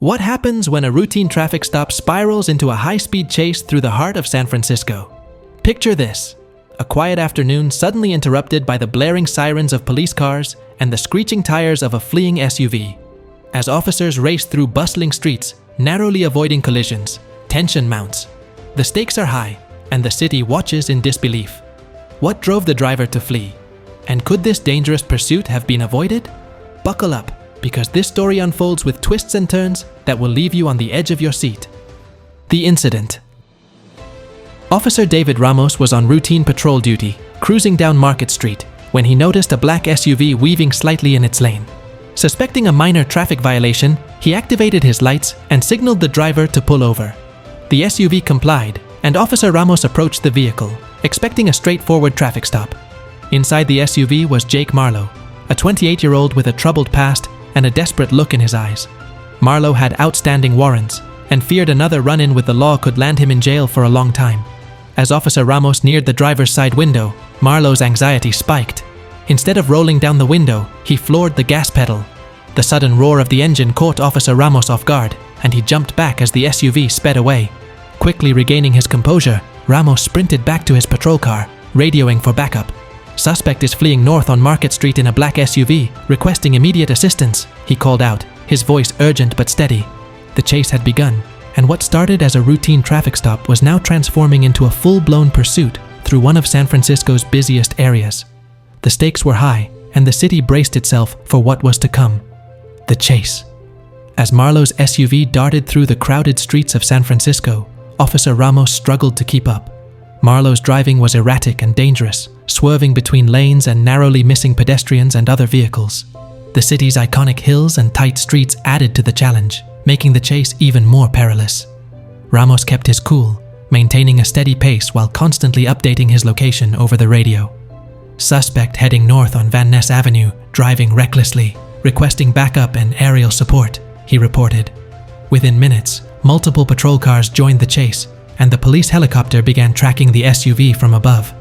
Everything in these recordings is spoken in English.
What happens when a routine traffic stop spirals into a high-speed chase through the heart of San Francisco? Picture this: a quiet afternoon suddenly interrupted by the blaring sirens of police cars and the screeching tires of a fleeing SUV. As officers race through bustling streets, narrowly avoiding collisions, tension mounts. The stakes are high, and the city watches in disbelief. What drove the driver to flee? And could this dangerous pursuit have been avoided? Buckle up, because this story unfolds with twists and turns that will leave you on the edge of your seat. The incident. Officer David Ramos was on routine patrol duty, cruising down Market Street, when he noticed a black SUV weaving slightly in its lane. Suspecting a minor traffic violation, he activated his lights and signaled the driver to pull over. The SUV complied, and Officer Ramos approached the vehicle, expecting a straightforward traffic stop. Inside the SUV was Jake Marlowe, a 28-year-old with a troubled past and a desperate look in his eyes. Marlowe had outstanding warrants and feared another run-in with the law could land him in jail for a long time. As Officer Ramos neared the driver's side window, Marlowe's anxiety spiked. Instead of rolling down the window, he floored the gas pedal. The sudden roar of the engine caught Officer Ramos off guard, and he jumped back as the SUV sped away. Quickly regaining his composure, Ramos sprinted back to his patrol car, radioing for backup. "Suspect is fleeing north on Market Street in a black SUV, requesting immediate assistance," he called out, his voice urgent but steady. The chase had begun, and what started as a routine traffic stop was now transforming into a full-blown pursuit through one of San Francisco's busiest areas. The stakes were high, and the city braced itself for what was to come. The chase. As Marlowe's SUV darted through the crowded streets of San Francisco, Officer Ramos struggled to keep up. Marlowe's driving was erratic and dangerous, swerving between lanes and narrowly missing pedestrians and other vehicles. The city's iconic hills and tight streets added to the challenge, making the chase even more perilous. Ramos kept his cool, maintaining a steady pace while constantly updating his location over the radio. "Suspect heading north on Van Ness Avenue, driving recklessly, requesting backup and aerial support," he reported. Within minutes, multiple patrol cars joined the chase, and the police helicopter began tracking the SUV from above.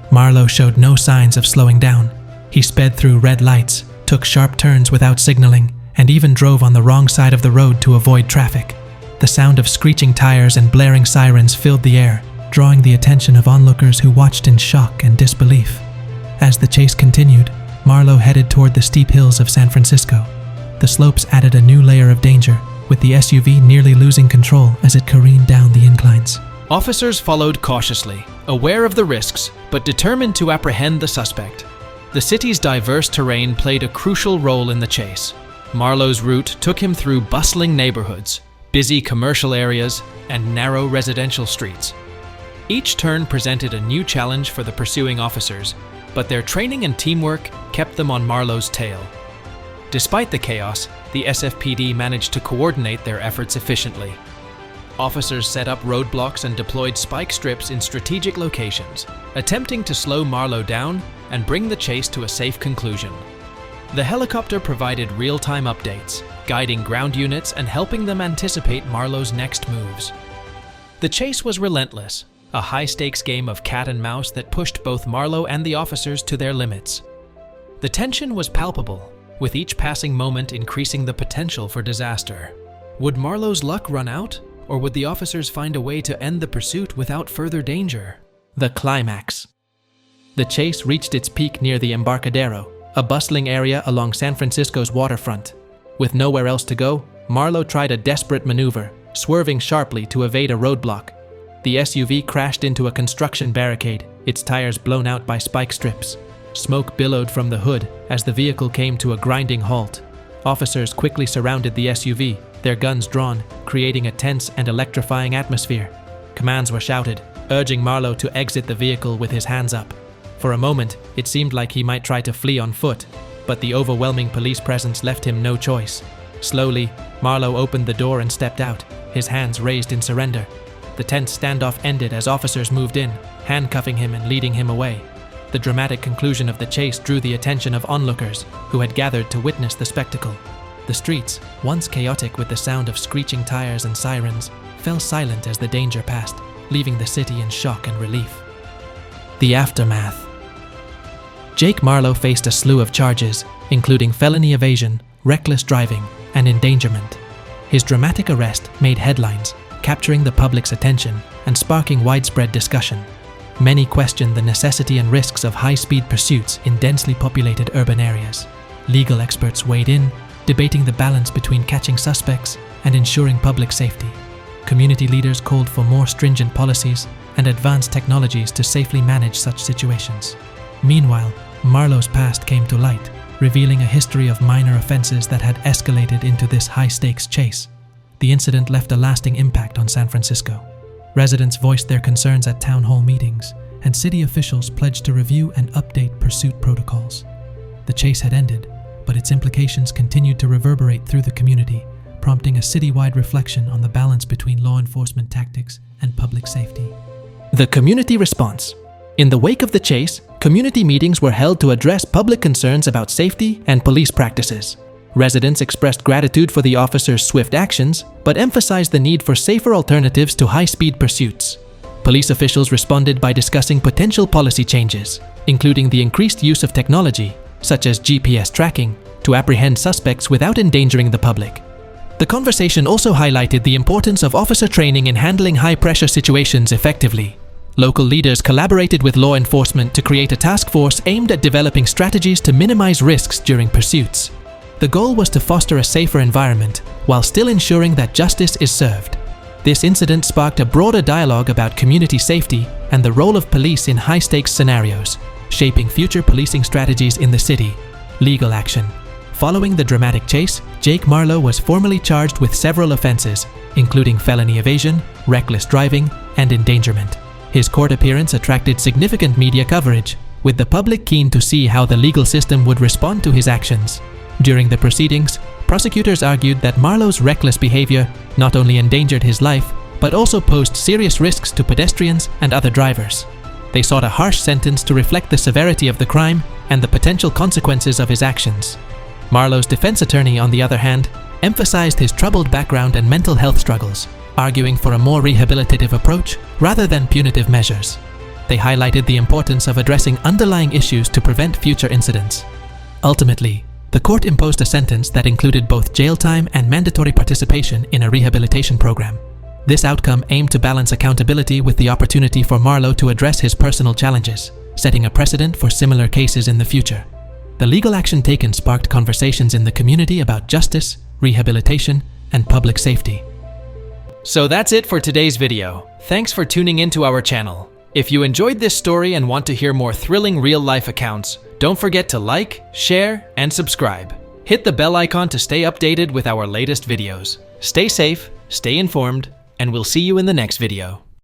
Marlowe showed no signs of slowing down. He sped through red lights, took sharp turns without signaling, and even drove on the wrong side of the road to avoid traffic. The sound of screeching tires and blaring sirens filled the air, drawing the attention of onlookers who watched in shock and disbelief. As the chase continued, Marlowe headed toward the steep hills of San Francisco. The slopes added a new layer of danger, with the SUV nearly losing control as it careened down the inclines. Officers followed cautiously, aware of the risks, but determined to apprehend the suspect. The city's diverse terrain played a crucial role in the chase. Marlowe's route took him through bustling neighborhoods, busy commercial areas, and narrow residential streets. Each turn presented a new challenge for the pursuing officers, but their training and teamwork kept them on Marlowe's tail. Despite the chaos, the SFPD managed to coordinate their efforts efficiently. Officers set up roadblocks and deployed spike strips in strategic locations, attempting to slow Marlowe down and bring the chase to a safe conclusion. The helicopter provided real-time updates, guiding ground units and helping them anticipate Marlowe's next moves. The chase was relentless, a high-stakes game of cat and mouse that pushed both Marlowe and the officers to their limits. The tension was palpable, with each passing moment increasing the potential for disaster. Would Marlowe's luck run out, or would the officers find a way to end the pursuit without further danger? The climax. The chase reached its peak near the Embarcadero, a bustling area along San Francisco's waterfront. With nowhere else to go, Marlowe tried a desperate maneuver, swerving sharply to evade a roadblock. The SUV crashed into a construction barricade, its tires blown out by spike strips. Smoke billowed from the hood as the vehicle came to a grinding halt. Officers quickly surrounded the SUV, their guns drawn, creating a tense and electrifying atmosphere. Commands were shouted, urging Marlowe to exit the vehicle with his hands up. For a moment, it seemed like he might try to flee on foot, but the overwhelming police presence left him no choice. Slowly, Marlowe opened the door and stepped out, his hands raised in surrender. The tense standoff ended as officers moved in, handcuffing him and leading him away. The dramatic conclusion of the chase drew the attention of onlookers, who had gathered to witness the spectacle. The streets, once chaotic with the sound of screeching tires and sirens, fell silent as the danger passed, leaving the city in shock and relief. The aftermath. Jake Marlowe faced a slew of charges, including felony evasion, reckless driving, and endangerment. His dramatic arrest made headlines, capturing the public's attention and sparking widespread discussion. Many questioned the necessity and risks of high-speed pursuits in densely populated urban areas. Legal experts weighed in, debating the balance between catching suspects and ensuring public safety. Community leaders called for more stringent policies and advanced technologies to safely manage such situations. Meanwhile, Marlowe's past came to light, revealing a history of minor offenses that had escalated into this high-stakes chase. The incident left a lasting impact on San Francisco. Residents voiced their concerns at town hall meetings, and city officials pledged to review and update pursuit protocols. The chase had ended, but its implications continued to reverberate through the community, prompting a citywide reflection on the balance between law enforcement tactics and public safety. The community response. In the wake of the chase, community meetings were held to address public concerns about safety and police practices. Residents expressed gratitude for the officers' swift actions, but emphasized the need for safer alternatives to high-speed pursuits. Police officials responded by discussing potential policy changes, including the increased use of technology, such as GPS tracking, to apprehend suspects without endangering the public. The conversation also highlighted the importance of officer training in handling high-pressure situations effectively. Local leaders collaborated with law enforcement to create a task force aimed at developing strategies to minimize risks during pursuits. The goal was to foster a safer environment while still ensuring that justice is served. This incident sparked a broader dialogue about community safety and the role of police in high-stakes scenarios, shaping future policing strategies in the city. Legal action. Following the dramatic chase, Jake Marlowe was formally charged with several offenses, including felony evasion, reckless driving, and endangerment. His court appearance attracted significant media coverage, with the public keen to see how the legal system would respond to his actions. During the proceedings, prosecutors argued that Marlowe's reckless behavior not only endangered his life, but also posed serious risks to pedestrians and other drivers. They sought a harsh sentence to reflect the severity of the crime and the potential consequences of his actions. Marlowe's defense attorney, on the other hand, emphasized his troubled background and mental health struggles, arguing for a more rehabilitative approach rather than punitive measures. They highlighted the importance of addressing underlying issues to prevent future incidents. Ultimately, the court imposed a sentence that included both jail time and mandatory participation in a rehabilitation program. This outcome aimed to balance accountability with the opportunity for Marlowe to address his personal challenges, setting a precedent for similar cases in the future. The legal action taken sparked conversations in the community about justice, rehabilitation, and public safety. So that's it for today's video. Thanks for tuning into our channel. If you enjoyed this story and want to hear more thrilling real-life accounts, don't forget to like, share, and subscribe. Hit the bell icon to stay updated with our latest videos. Stay safe, stay informed, and we'll see you in the next video.